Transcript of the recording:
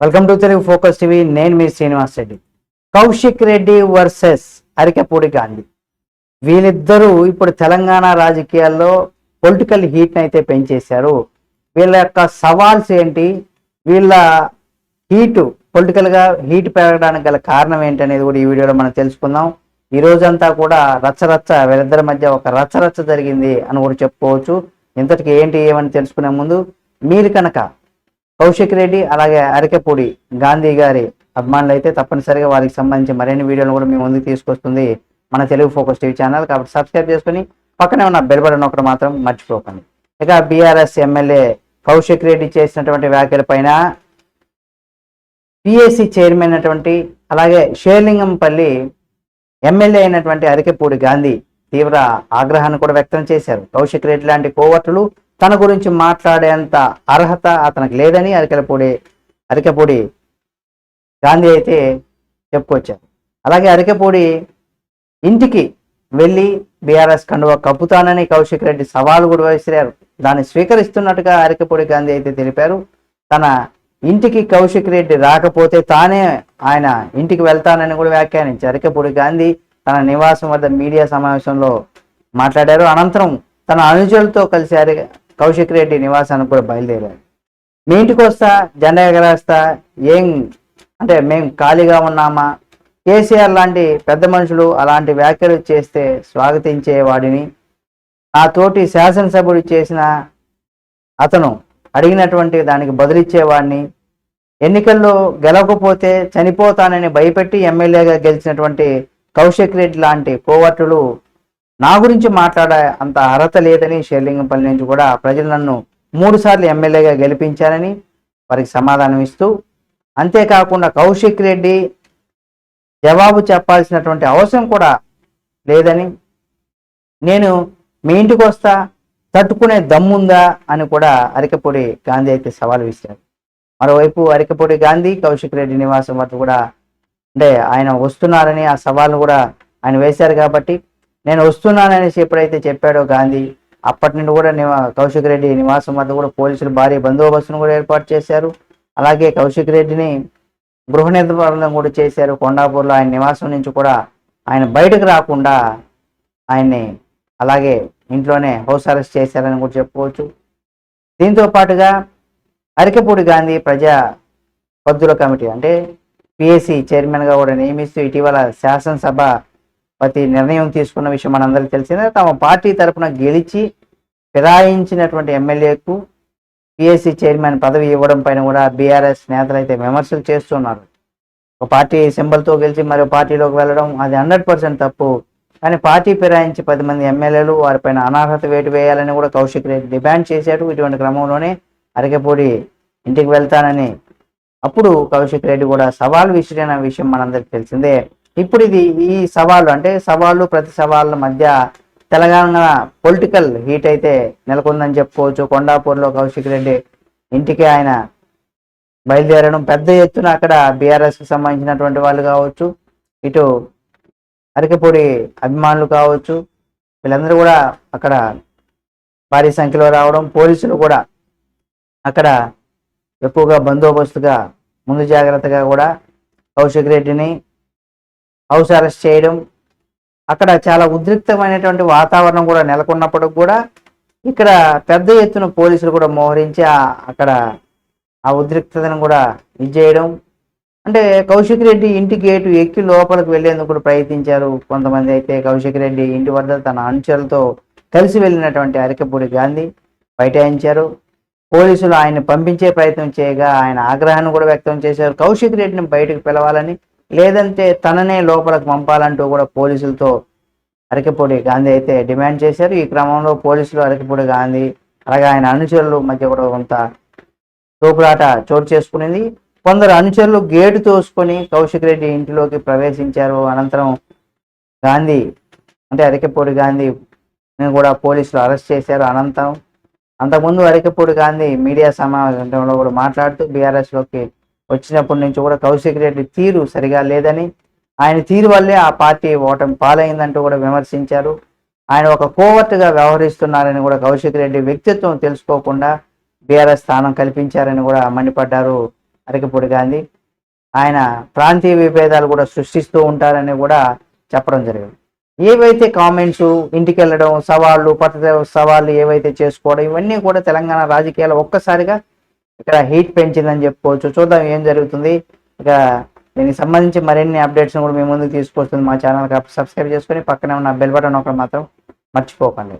Welcome to Telugu focus TV. నేను మీ Srinivas Reddy. Kaushik Reddy versus Arikapudi Gandhi, వీళ్ళిద్దరూ ఇప్పుడు తెలంగాణ రాజకీయాల్లో పొలిటికల్ హీట్ని అయితే పెంచేశారు. వీళ్ళ యొక్క సవాల్స్ ఏంటి, వీళ్ళ హీటు పొలిటికల్గా హీట్ పెరగడానికి గల కారణం ఏంటి అనేది కూడా ఈ వీడియోలో మనం తెలుసుకుందాం. ఈ రోజంతా కూడా రచ్చరచ్చ, వీళ్ళిద్దరి మధ్య ఒక రచ్చరచ్చ జరిగింది అని కూడా చెప్పుకోవచ్చు. ఇంతటికి ఏంటి ఏమని తెలుసుకునే ముందు మీరు కనుక కౌశిక్ రెడ్డి అలాగే అరికపూడి గాంధీ గారి అభిమానులు అయితే తప్పనిసరిగా వారికి సంబంధించి మరిన్ని వీడియోలు కూడా మీ ముందుకు తీసుకొస్తుంది మన తెలుగు ఫోకస్ టీవీ ఛానల్. కాబట్టి సబ్స్క్రైబ్ చేసుకుని పక్కనే ఉన్న బెల్ బటన్ ఒకటి మాత్రం మర్చిపోకండి. ఇక బీఆర్ఎస్ ఎమ్మెల్యే కౌశిక్ రెడ్డి చేసినటువంటి వ్యాఖ్యల పైన పిఎస్సి చైర్మన్ అయినటువంటి అలాగే షేర్లింగంపల్లి ఎమ్మెల్యే అయినటువంటి అరికపూడి గాంధీ తీవ్ర ఆగ్రహాన్ని కూడా వ్యక్తం చేశారు. కౌశిక్ రెడ్డి లాంటి కోవర్టులు తన గురించి మాట్లాడేంత అర్హత అతనికి లేదని అరికపూడి గాంధీ అయితే చెప్పుకొచ్చారు. అలాగే అరికపూడి ఇంటికి వెళ్ళి బీఆర్ఎస్ కండువా కప్పుతానని కౌశిక్ రెడ్డి సవాలు కూడా విసిరారు. దాన్ని స్వీకరిస్తున్నట్టుగా అరికపూడి గాంధీ అయితే తెలిపారు. తన ఇంటికి కౌశిక్ రెడ్డి రాకపోతే తానే ఆయన ఇంటికి వెళ్తానని కూడా వ్యాఖ్యానించారు. అరికపూడి గాంధీ తన నివాసం వద్ద మీడియా సమావేశంలో మాట్లాడారు. అనంతరం తన అనుచరులతో కలిసి కౌశిక్ రెడ్డి నివాసానికి కూడా బయలుదేరారు. మీ ఇంటికి వస్తా, జెండా ఎగరేస్తా, ఏం అంటే మేము ఖాళీగా ఉన్నామా, కేసీఆర్ లాంటి పెద్ద మనుషులు అలాంటి వ్యాఖ్యలు చేస్తే స్వాగతించేవాడిని, నా తోటి శాసనసభ్యుడు చేసిన అతను అడిగినటువంటి దానికి బదులిచ్చేవాడిని, ఎన్నికల్లో గెలవకపోతే చనిపోతానని భయపెట్టి ఎమ్మెల్యేగా గెలిచినటువంటి కౌశిక్ రెడ్డి లాంటి కోవర్టులు నా గురించి మాట్లాడే అంత అర్హత లేదని షేర్లింగంపల్లి నుంచి కూడా ప్రజలు నన్ను 3 సార్లు ఎమ్మెల్యేగా గెలిపించారని వారికి సమాధానం ఇస్తూ, అంతేకాకుండా కౌశిక్ రెడ్డి జవాబు చెప్పాల్సినటువంటి అవసరం కూడా లేదని, నేను మీ ఇంటికి వస్తా, తట్టుకునే దమ్ముందా అని కూడా అరికపూడి గాంధీ అయితే సవాల్ విసిరారు. మరోవైపు అరికపూడి గాంధీ కౌశిక్ రెడ్డి నివాసం వద్ద కూడా అంటే ఆయన వస్తున్నారని ఆ సవాల్ను కూడా ఆయన వేశారు. కాబట్టి నేను వస్తున్నాననేసి ఎప్పుడైతే చెప్పాడో గాంధీ, అప్పటి నుండి కూడా కౌశిక్ రెడ్డి నివాసం వద్ద కూడా పోలీసులు భారీ బందోబస్తును కూడా ఏర్పాటు చేశారు. అలాగే కౌశిక్ రెడ్డిని గృహ నిర్బంధం కూడా చేశారు. కొండాపూర్లో ఆయన నివాసం నుంచి కూడా ఆయన బయటకు రాకుండా ఆయన్ని అలాగే ఇంట్లోనే హౌస్ అరెస్ట్ చేశారని కూడా చెప్పుకోవచ్చు. దీంతో పాటుగా అరికపూడి గాంధీ ప్రజా పద్దుల కమిటీ అంటే పిఎస్సి చైర్మన్గా కూడా నియమిస్తూ ఇటీవల శాసనసభపతి నిర్ణయం తీసుకున్న విషయం మనందరికీ తెలిసిందే. తమ పార్టీ తరఫున గెలిచి ఫిరాయించినటువంటి ఎమ్మెల్యేకు పిఎస్సి చైర్మన్ పదవి ఇవ్వడం పైన కూడా బీఆర్ఎస్ నేతలు అయితే విమర్శలు చేస్తున్నారు. ఒక పార్టీ సింబల్తో గెలిచి మరో పార్టీలోకి వెళ్ళడం అది 100% తప్పు. కానీ పార్టీ ఫిరాయించి 10 మంది ఎమ్మెల్యేలు వారిపైన అనర్హత వేటు వేయాలని కూడా కౌశిక్ రెడ్డి డిమాండ్ చేశాడు. ఇటువంటి క్రమంలోనే అరికపూడి ఇంటికి వెళ్తానని అప్పుడు కౌశిక్ రెడ్డి కూడా సవాల్ విసిరిన విషయం మనందరికి తెలిసిందే. ఇప్పుడు ఈ సవాళ్ళు అంటే సవాళ్ళు ప్రతి సవాళ్ళ మధ్య తెలంగాణ పొలిటికల్ హీట్ అయితే నెలకొందని చెప్పుకోవచ్చు. కొండాపూర్లో కౌశిక్ రెడ్డి ఇంటికి ఆయన బయలుదేరడం, పెద్ద ఎత్తున అక్కడ బీఆర్ఎస్కి సంబంధించినటువంటి వాళ్ళు కావచ్చు, ఇటు అరికపూడి అభిమానులు కావచ్చు, వీళ్ళందరూ కూడా అక్కడ భారీ సంఖ్యలో రావడం, పోలీసులు కూడా అక్కడ ఎక్కువగా బందోబస్తుగా ముందు జాగ్రత్తగా కూడా కౌశిక్ రెడ్డిని హౌస్ అరెస్ట్ చేయడం, అక్కడ చాలా ఉద్రిక్తమైనటువంటి వాతావరణం కూడా నెలకొన్నప్పుడు కూడా ఇక్కడ పెద్ద ఎత్తున పోలీసులు కూడా మోహరించి అక్కడ ఆ ఉద్రిక్తతను కూడా చేయడం. అంటే కౌశిక్ రెడ్డి ఇంటి గేటు ఎక్కి లోపలికి వెళ్లేందుకు కూడా ప్రయత్నించారు కొంతమంది. అయితే కౌశిక్ రెడ్డి ఇంటి వద్ద తన అనుచరులతో కలిసి వెళ్ళినటువంటి అరికపూడి గాంధీ బైఠాయించారు. పోలీసులు ఆయన్ని పంపించే ప్రయత్నం చేయగా ఆయన ఆగ్రహాన్ని కూడా వ్యక్తం చేశారు. కౌశిక్ రెడ్డిని బయటకు పిలవాలని, లేదంటే తననే లోపలికి పంపాలంటూ కూడా పోలీసులతో అరికపూడి గాంధీ అయితే డిమాండ్ చేశారు. ఈ క్రమంలో పోలీసులు అరికపూడి గాంధీ అలాగే ఆయన అనుచరుల మధ్య కూడా కొంత తోపులాట చోటు చేసుకునేది. కొందరు అనుచరులు గేటు తోసుకొని కౌశిక్ రెడ్డి ఇంటిలోకి ప్రవేశించారు. అనంతరం గాంధీ అంటే అరికపూడి గాంధీ కూడా పోలీసులు అరెస్ట్ చేశారు. అంతకుముందు అరికపూడి గాంధీ మీడియా సమావేశంలో కూడా మాట్లాడుతూ బీఆర్ఎస్లోకి వచ్చినప్పటి నుంచి కూడా కౌశిక్ రెడ్డి తీరు సరిగా లేదని, ఆయన తీరు వల్లే ఆ పార్టీ ఓటమి పాలైందంటూ కూడా విమర్శించారు. ఆయన ఒక కోవర్టుగా వ్యవహరిస్తున్నారని కూడా కౌశిక్ రెడ్డి వ్యక్తిత్వం తెలుసుకోకుండా బీఆర్ఎస్ స్థానం కల్పించారని కూడా మండిపడ్డారు. అరకపూడి గాంధీ. ఆయన ప్రాంతీయ విభేదాలు కూడా సృష్టిస్తూ ఉంటారని కూడా చెప్పడం జరిగింది. ఏవైతే కామెంట్స్, ఇంటికి వెళ్ళడం, సవాళ్ళు, పద్ధతి సవాళ్ళు ఏవైతే చేసుకోవడం, ఇవన్నీ కూడా తెలంగాణ రాజకీయాలు ఒక్కసారిగా ఇక్కడ హీట్ పెంచిందని చెప్పుకోవచ్చు. చూద్దాం ఏం జరుగుతుంది. ఇక దీనికి సంబంధించి మరిన్ని అప్డేట్స్ కూడా మీ ముందుకు తీసుకొస్తుంది. మా ఛానల్ సబ్స్క్రైబ్ చేసుకొని పక్కనే ఉన్న బెల్ బటన్ ఒకటి మాత్రం మర్చిపోకండి.